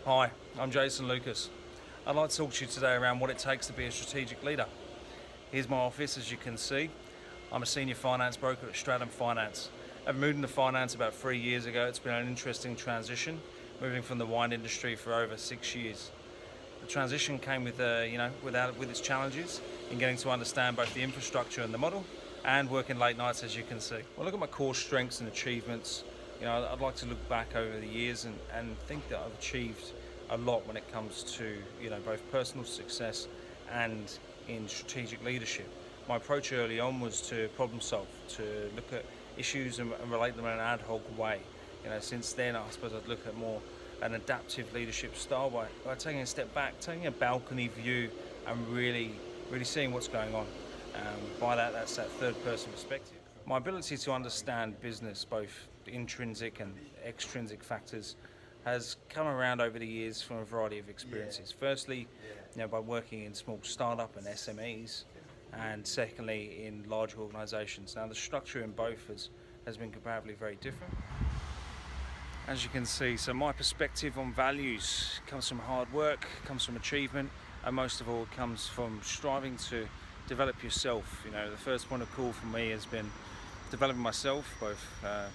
Hi, I'm Jason Lucas. I'd like to talk to you today around what it takes to be a strategic leader. Here's my office, as you can see. I'm a senior finance broker at Stratum Finance. I've moved into finance about 3 years ago. It's been an interesting transition, moving from the wine industry for over 6 years. The transition came with its challenges in getting to understand both the infrastructure and the model, and working late nights, as you can see. Well, look at my core strengths and achievements. I'd like to look back over the years and think that I've achieved a lot when it comes to, both personal success and in strategic leadership. My approach early on was to problem solve, to look at issues and relate them in an ad hoc way. Since then, I suppose I'd look at more an adaptive leadership style by taking a step back, taking a balcony view and really seeing what's going on. By that's that third person perspective. My ability to understand business, both intrinsic and extrinsic factors, has come around over the years from a variety of experiences. Firstly, by working in small startup and SMEs, and secondly in large organisations. Now the structure in both has been comparably very different. As you can see, so my perspective on values comes from hard work, comes from achievement, and most of all it comes from striving to develop yourself. The first point of call for me has been developing myself, both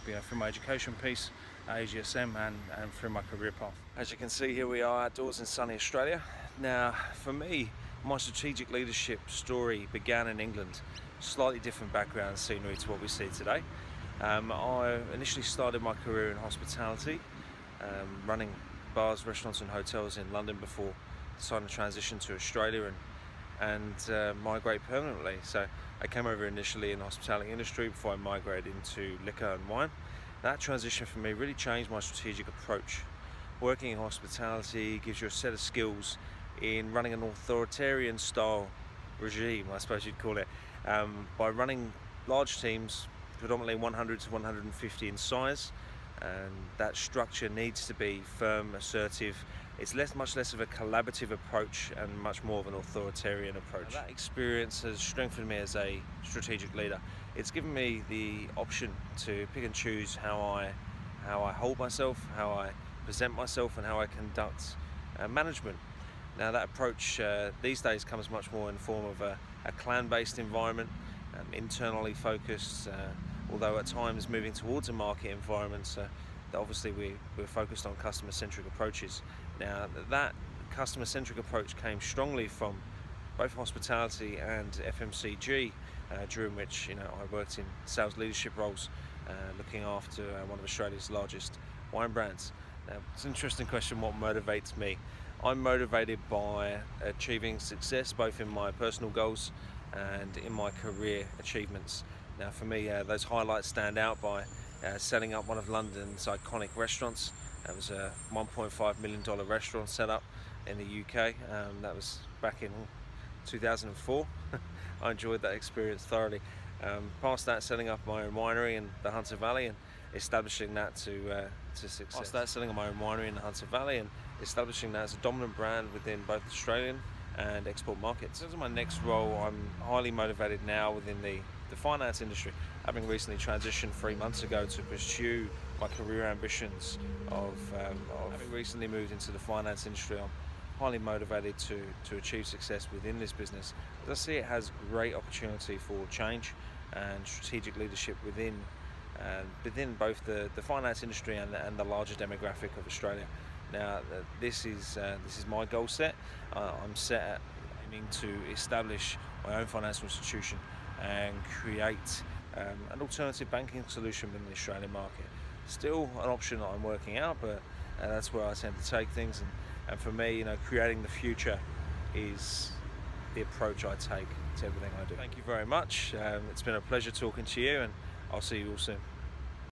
through my education piece at AGSM and through my career path. As you can see, here we are outdoors in sunny Australia. Now, for me, my strategic leadership story began in England. Slightly different background and scenery to what we see today. I initially started my career in hospitality, running bars, restaurants and hotels in London before deciding to transition to Australia and migrate permanently. So I came over initially in the hospitality industry before I migrated into liquor and wine. That transition for me really changed my strategic approach. Working in hospitality gives you a set of skills in running an authoritarian style regime, I suppose you'd call it, by running large teams, predominantly 100 to 150 in size, and that structure needs to be firm, assertive. It's much less of a collaborative approach and much more of an authoritarian approach. Now, that experience has strengthened me as a strategic leader. It's given me the option to pick and choose how I hold myself, how I present myself, and how I conduct management. Now that approach these days comes much more in the form of a clan-based environment, internally focused, although at times moving towards a market environment. Obviously we're focused on customer-centric approaches. Now that customer-centric approach came strongly from both hospitality and FMCG, during which I worked in sales leadership roles, looking after one of Australia's largest wine brands. Now it's an interesting question, what motivates me? I'm motivated by achieving success both in my personal goals and in my career achievements. Now for me, those highlights stand out by setting up one of London's iconic restaurants. That was a $1.5 million restaurant set up in the UK. That was back in 2004. I enjoyed that experience thoroughly. Past that, setting up my own winery in the Hunter Valley and establishing that to success. Past that, setting up my own winery in the Hunter Valley and establishing that as a dominant brand within both Australian and export markets. In terms of my next role, I'm highly motivated now within the finance industry, having recently transitioned 3 months ago to pursue my career ambitions of having recently moved into the finance industry. I'm highly motivated to achieve success within this business, as I see it has great opportunity for change and strategic leadership within both the finance industry and the larger demographic of Australia. Now this is my goal set. I'm set at aiming to establish my own financial institution and create an alternative banking solution within the Australian market. Still an option that I'm working out, but that's where I tend to take things. And for me, creating the future is the approach I take to everything I do. Thank you very much. It's been a pleasure talking to you, and I'll see you all soon.